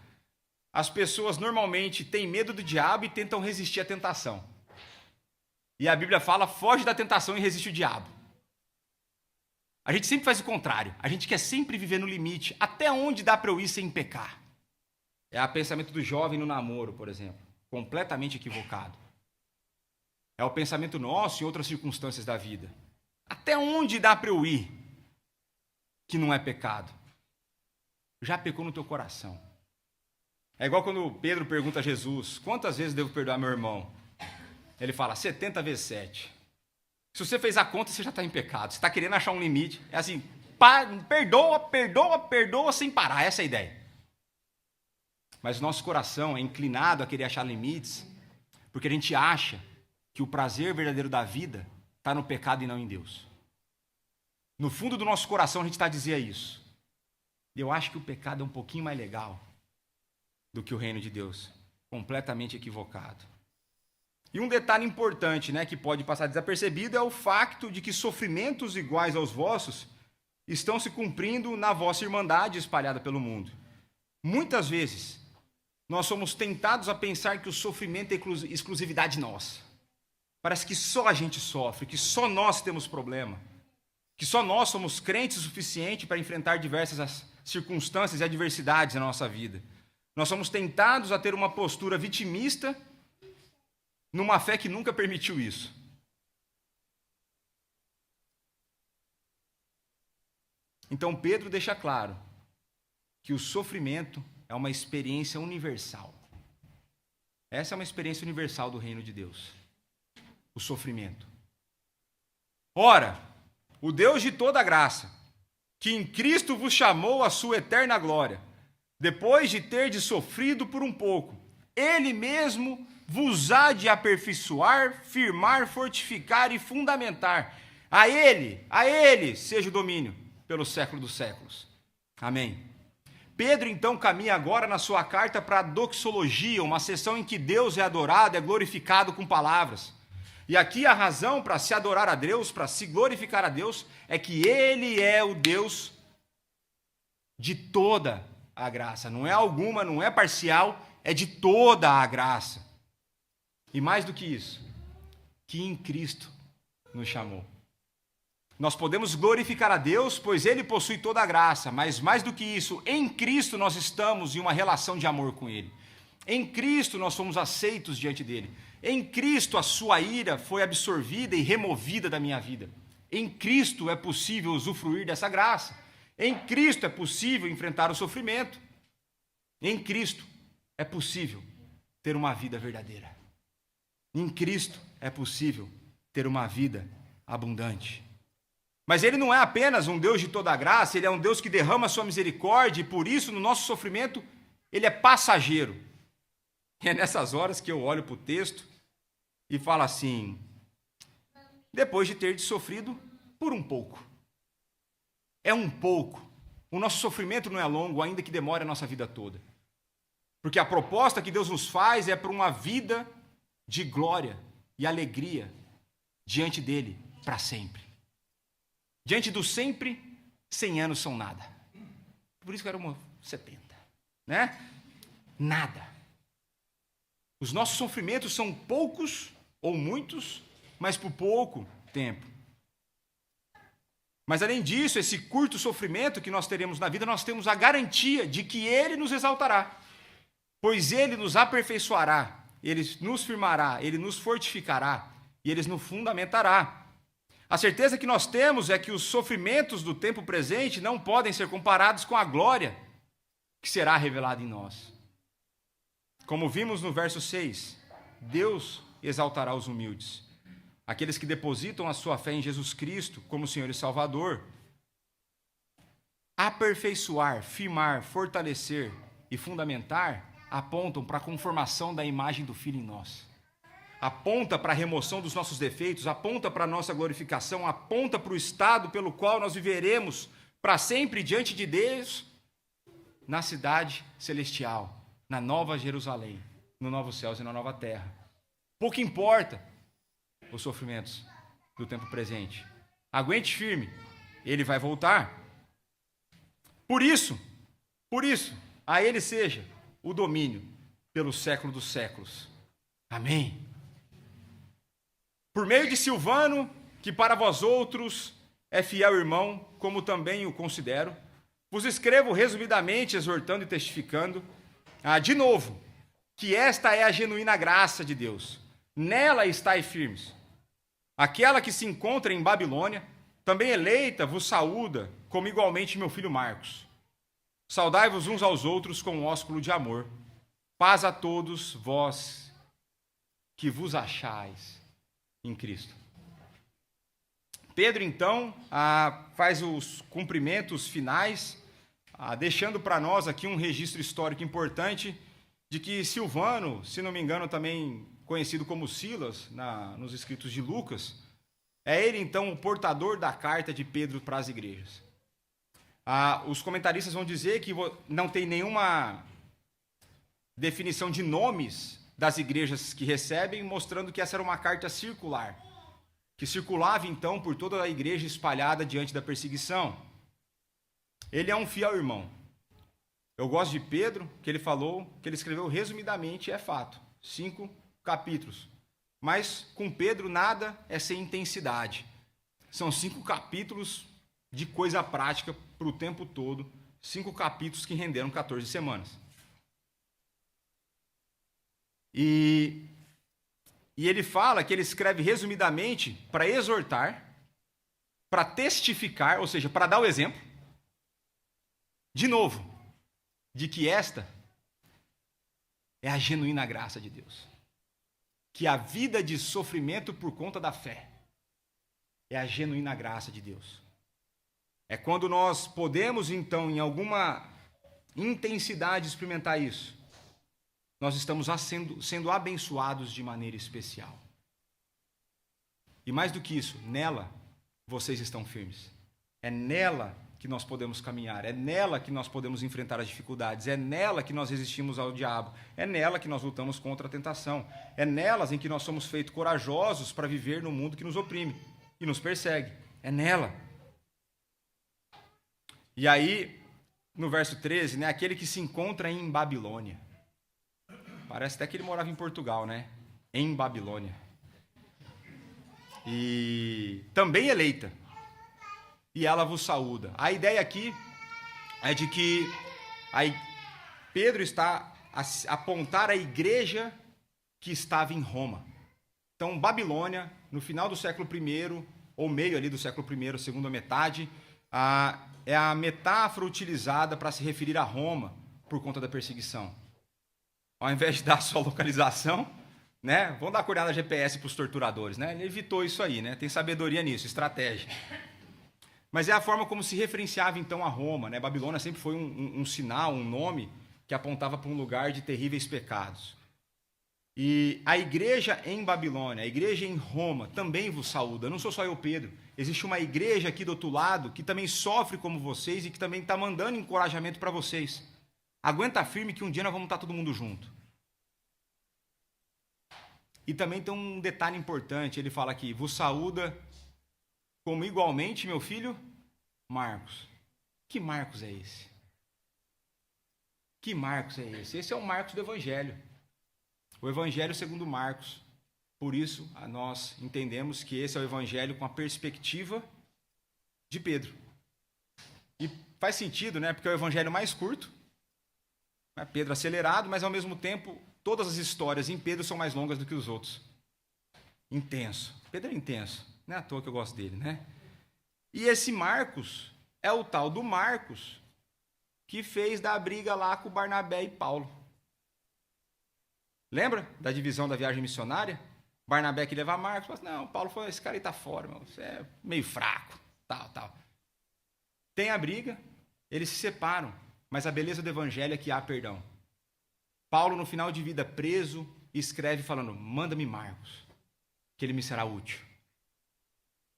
As pessoas normalmente têm medo do diabo e tentam resistir à tentação. E a Bíblia fala, foge da tentação e resiste o diabo. A gente sempre faz o contrário. A gente quer sempre viver no limite. Até onde dá para eu ir sem pecar? É o pensamento do jovem no namoro, por exemplo. Completamente equivocado. É o pensamento nosso em outras circunstâncias da vida. Até onde dá para eu ir que não é pecado? Já pecou no teu coração. É igual quando Pedro pergunta a Jesus, quantas vezes devo perdoar meu irmão? Ele fala, 70 vezes 7. Se você fez a conta, você já está em pecado. Você está querendo achar um limite. É assim, perdoa sem parar. Essa é a ideia. Mas o nosso coração é inclinado a querer achar limites, porque a gente acha que o prazer verdadeiro da vida está no pecado e não em Deus. No fundo do nosso coração, a gente está a dizer isso. Eu acho que o pecado é um pouquinho mais legal do que o reino de Deus. Completamente equivocado. E um detalhe importante, que pode passar desapercebido é o facto de que sofrimentos iguais aos vossos estão se cumprindo na vossa irmandade espalhada pelo mundo. Muitas vezes, nós somos tentados a pensar que o sofrimento é exclusividade nossa. Parece que só a gente sofre, que só nós temos problema, que só nós somos crentes o suficiente para enfrentar diversas circunstâncias e adversidades na nossa vida. Nós somos tentados a ter uma postura vitimista numa fé que nunca permitiu isso. Então Pedro deixa claro que o sofrimento é uma experiência universal. Essa é uma experiência universal do reino de Deus. O sofrimento. Ora, o Deus de toda graça, que em Cristo vos chamou à sua eterna glória, depois de terdes sofrido por um pouco, Ele mesmo vos há de aperfeiçoar, firmar, fortificar e fundamentar. A Ele seja o domínio pelo século dos séculos. Amém. Pedro, então, caminha agora na sua carta para a doxologia, uma sessão em que Deus é adorado, é glorificado com palavras. E aqui a razão para se adorar a Deus, para se glorificar a Deus, é que Ele é o Deus de toda a graça. Não é alguma, não é parcial, é de toda a graça. E mais do que isso, que em Cristo nos chamou. Nós podemos glorificar a Deus, pois Ele possui toda a graça, mas mais do que isso, em Cristo nós estamos em uma relação de amor com Ele. Em Cristo nós fomos aceitos diante dEle. Em Cristo a sua ira foi absorvida e removida da minha vida. Em Cristo é possível usufruir dessa graça. Em Cristo é possível enfrentar o sofrimento. Em Cristo é possível ter uma vida verdadeira. Em Cristo é possível ter uma vida abundante. Mas Ele não é apenas um Deus de toda a graça, Ele é um Deus que derrama a sua misericórdia e por isso no nosso sofrimento Ele é passageiro. E é nessas horas que eu olho para o texto e falo assim, depois de ter sofrido por um pouco. É um pouco. O nosso sofrimento não é longo, ainda que demore a nossa vida toda. Porque a proposta que Deus nos faz é para uma vida de glória e alegria diante dEle para sempre. Diante do sempre, 100 anos são nada. Por isso que era 70, né? Nada. Os nossos sofrimentos são poucos ou muitos, mas por pouco tempo. Mas além disso, esse curto sofrimento que nós teremos na vida, nós temos a garantia de que Ele nos exaltará, pois Ele nos aperfeiçoará, Ele nos firmará, Ele nos fortificará e Ele nos fundamentará. A certeza que nós temos é que os sofrimentos do tempo presente não podem ser comparados com a glória que será revelada em nós. Como vimos no verso 6, Deus exaltará os humildes, aqueles que depositam a sua fé em Jesus Cristo como Senhor e Salvador. Aperfeiçoar, firmar, fortalecer e fundamentar apontam para a conformação da imagem do Filho em nós. Aponta para a remoção dos nossos defeitos, aponta para a nossa glorificação, aponta para o estado pelo qual nós viveremos para sempre diante de Deus na cidade celestial, na nova Jerusalém, no novo céus e na nova terra. Pouco importa os sofrimentos do tempo presente. Aguente firme, Ele vai voltar. Por isso, a Ele seja o domínio pelo século dos séculos. Amém. Por meio de Silvano, que para vós outros é fiel irmão, como também o considero, vos escrevo resumidamente, exortando e testificando, de novo, que esta é a genuína graça de Deus. Nela estai firmes. Aquela que se encontra em Babilônia, também eleita, vos saúda, como igualmente meu filho Marcos. Saudai-vos uns aos outros com um ósculo de amor. Paz a todos vós que vos achais em Cristo. Pedro, então, faz os cumprimentos finais, deixando para nós aqui um registro histórico importante de que Silvano, se não me engano, também conhecido como Silas, nos escritos de Lucas, é ele, então, o portador da carta de Pedro para as igrejas. Os comentaristas vão dizer que não tem nenhuma definição de nomes das igrejas que recebem, mostrando que essa era uma carta circular, que circulava, então, por toda a igreja espalhada diante da perseguição. Ele é um fiel irmão. Eu gosto de Pedro, que ele falou, que ele escreveu resumidamente, é fato, 5 capítulos. Mas com Pedro nada é sem intensidade. São 5 capítulos de coisa prática para o tempo todo, 5 capítulos que renderam 14 semanas. E ele fala que ele escreve resumidamente para exortar, para testificar, ou seja, para dar o exemplo, de novo, de que esta é a genuína graça de Deus. Que a vida de sofrimento por conta da fé é a genuína graça de Deus. É quando nós podemos, então, em alguma intensidade experimentar isso, nós estamos sendo abençoados de maneira especial. E mais do que isso, nela vocês estão firmes. É nela que nós podemos caminhar, é nela que nós podemos enfrentar as dificuldades, é nela que nós resistimos ao diabo, é nela que nós lutamos contra a tentação, é nelas em que nós somos feitos corajosos para viver no mundo que nos oprime e nos persegue. É nela. E aí, no verso 13, né, aquele que se encontra em Babilônia. Parece até que ele morava em Portugal, né? Em Babilônia. E também eleita. E ela vos saúda. A ideia aqui é de que Pedro está a apontar a igreja que estava em Roma. Então, Babilônia, no final do século I, ou meio ali do século I, segunda metade, é a metáfora utilizada para se referir a Roma por conta da perseguição. Ao invés de dar a sua localização, né, vamos dar coordenada GPS para os torturadores, né? Ele evitou isso aí, né? Tem sabedoria nisso, estratégia. Mas é a forma como se referenciava então a Roma, né? Babilônia sempre foi um sinal, um nome que apontava para um lugar de terríveis pecados. E a igreja em Babilônia, a igreja em Roma, também vos saúda. Não sou só eu, Pedro. Existe uma igreja aqui do outro lado que também sofre como vocês e que também está mandando encorajamento para vocês. Aguenta firme que um dia nós vamos estar todo mundo junto. E também tem um detalhe importante, ele fala aqui, vos saúda como igualmente, meu filho, Marcos. Que Marcos é esse? Que Marcos é esse? Esse é o Marcos do Evangelho. O Evangelho segundo Marcos. Por isso, nós entendemos que esse é o Evangelho com a perspectiva de Pedro. E faz sentido, né? Porque é o Evangelho mais curto. Pedro acelerado, mas ao mesmo tempo, todas as histórias em Pedro são mais longas do que os outros. Intenso. Pedro é intenso. Não é à toa que eu gosto dele, né? E esse Marcos é o tal do Marcos que fez da briga lá com Barnabé e Paulo. Lembra da divisão da viagem missionária? Barnabé que leva Marcos, mas não, Paulo falou, esse cara aí tá fora, meu, você é meio fraco, tal. Tem a briga, eles se separam, mas a beleza do evangelho é que há perdão. Paulo, no final de vida, preso, escreve falando, manda-me Marcos, que ele me será útil.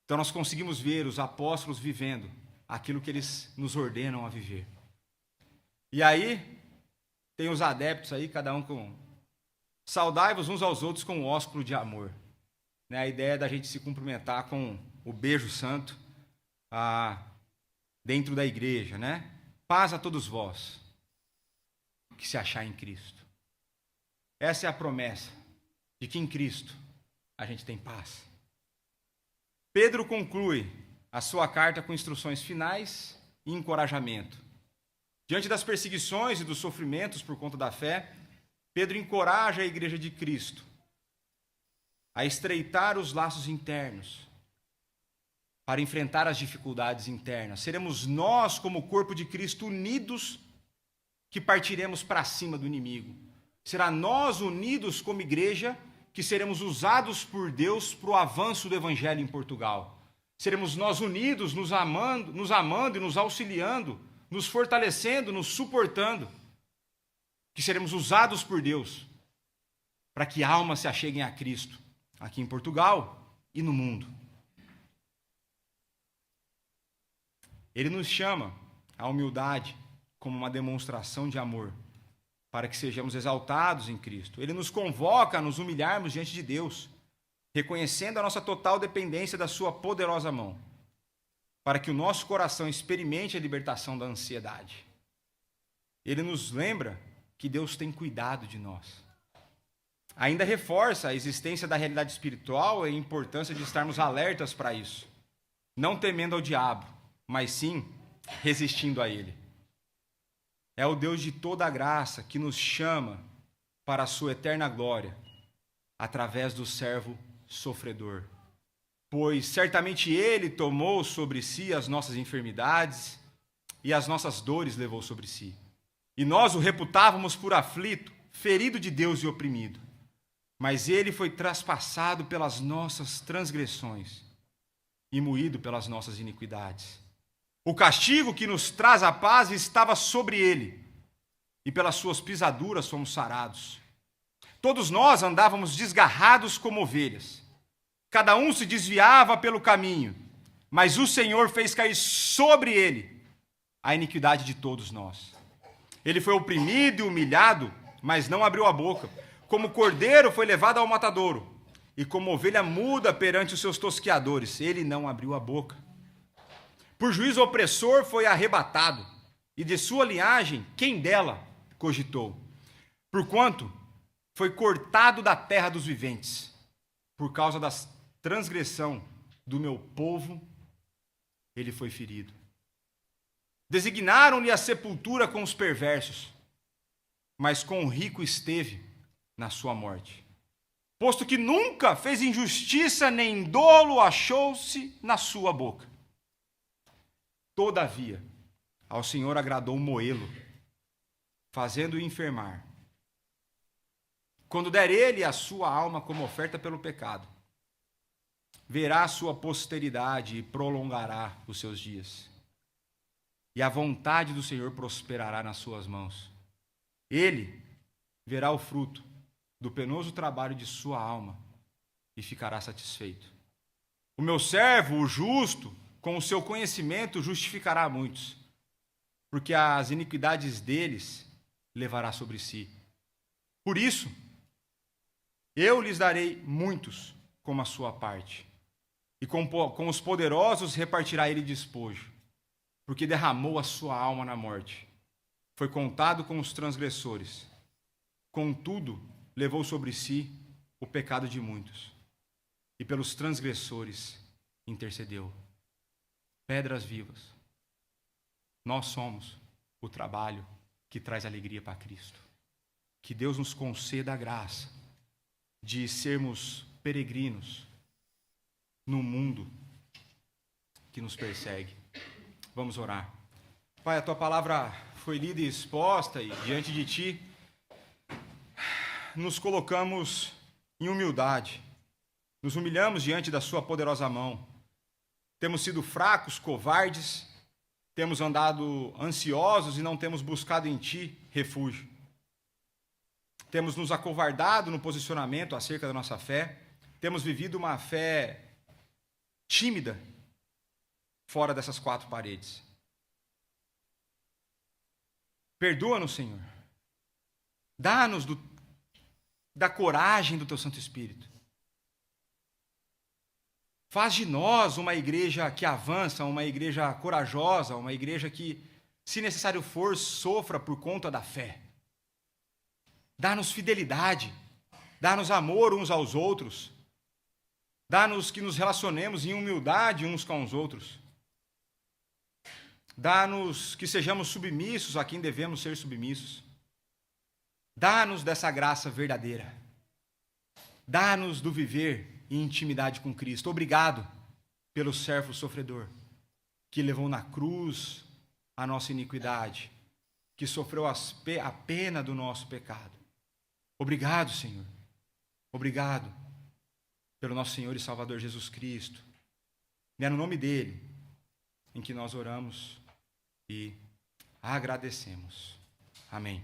Então nós conseguimos ver os apóstolos vivendo aquilo que eles nos ordenam a viver. E aí, tem os adeptos aí, cada um com... Saudai-vos uns aos outros com o ósculo de amor. Né? A ideia é da gente se cumprimentar com o beijo santo dentro da igreja. Né? Paz a todos vós que se achar em Cristo. Essa é a promessa de que em Cristo a gente tem paz. Pedro conclui a sua carta com instruções finais e encorajamento. Diante das perseguições e dos sofrimentos por conta da fé, Pedro encoraja a igreja de Cristo a estreitar os laços internos para enfrentar as dificuldades internas. Seremos nós, como corpo de Cristo, unidos que partiremos para cima do inimigo. Será nós unidos como igreja que seremos usados por Deus para o avanço do evangelho em Portugal. Seremos nós unidos, nos amando e nos auxiliando, nos fortalecendo, nos suportando, que seremos usados por Deus para que almas se acheguem a Cristo, aqui em Portugal e no mundo. Ele nos chama à humildade como uma demonstração de amor, para que sejamos exaltados em Cristo. Ele nos convoca a nos humilharmos diante de Deus, reconhecendo a nossa total dependência da sua poderosa mão, para que o nosso coração experimente a libertação da ansiedade. Ele nos lembra que Deus tem cuidado de nós. Ainda reforça a existência da realidade espiritual e a importância de estarmos alertas para isso, não temendo ao diabo, mas sim resistindo a ele. É o Deus de toda a graça que nos chama para a sua eterna glória, através do servo sofredor. Pois certamente ele tomou sobre si as nossas enfermidades e as nossas dores levou sobre si. E nós o reputávamos por aflito, ferido de Deus e oprimido. Mas ele foi traspassado pelas nossas transgressões e moído pelas nossas iniquidades. O castigo que nos traz a paz estava sobre ele, e pelas suas pisaduras fomos sarados. Todos nós andávamos desgarrados como ovelhas. Cada um se desviava pelo caminho, mas o Senhor fez cair sobre ele a iniquidade de todos nós. Ele foi oprimido e humilhado, mas não abriu a boca. Como cordeiro foi levado ao matadouro, e como ovelha muda perante os seus tosqueadores, ele não abriu a boca. Por juízo opressor foi arrebatado, e de sua linhagem, quem dela cogitou? Porquanto foi cortado da terra dos viventes, por causa da transgressão do meu povo, ele foi ferido. Designaram-lhe a sepultura com os perversos, mas com o rico esteve na sua morte. Posto que nunca fez injustiça, nem dolo achou-se na sua boca. Todavia, ao Senhor agradou moê-lo, fazendo-o enfermar. Quando der ele a sua alma como oferta pelo pecado, verá a sua posteridade e prolongará os seus dias. E a vontade do Senhor prosperará nas suas mãos. Ele verá o fruto do penoso trabalho de sua alma e ficará satisfeito. O meu servo, o justo, com o seu conhecimento justificará muitos, porque as iniquidades deles levará sobre si. Por isso, eu lhes darei muitos como a sua parte, e com os poderosos repartirá ele despojo, porque derramou a sua alma na morte. Foi contado com os transgressores. Contudo, levou sobre si o pecado de muitos, e pelos transgressores intercedeu. Pedras vivas, nós somos o trabalho que traz alegria para Cristo. Que Deus nos conceda a graça de sermos peregrinos no mundo que nos persegue. Vamos orar. Pai, a tua palavra foi lida e exposta, e diante de ti nos colocamos em humildade, nos humilhamos diante da sua poderosa mão. Temos sido fracos, covardes, temos andado ansiosos e não temos buscado em ti refúgio. Temos nos acovardado no posicionamento acerca da nossa fé, temos vivido uma fé tímida fora dessas quatro paredes. Perdoa-nos, Senhor. Dá-nos da coragem do teu Santo Espírito. Faz de nós uma igreja que avança, uma igreja corajosa, uma igreja que, se necessário for, sofra por conta da fé. Dá-nos fidelidade, dá-nos amor uns aos outros, dá-nos que nos relacionemos em humildade uns com os outros. Dá-nos que sejamos submissos a quem devemos ser submissos. Dá-nos dessa graça verdadeira. Dá-nos do viver em intimidade com Cristo. Obrigado pelo servo sofredor, que levou na cruz a nossa iniquidade, que sofreu a pena do nosso pecado. Obrigado, Senhor. Obrigado pelo nosso Senhor e Salvador Jesus Cristo. E é no nome dele em que nós oramos e agradecemos. Amém.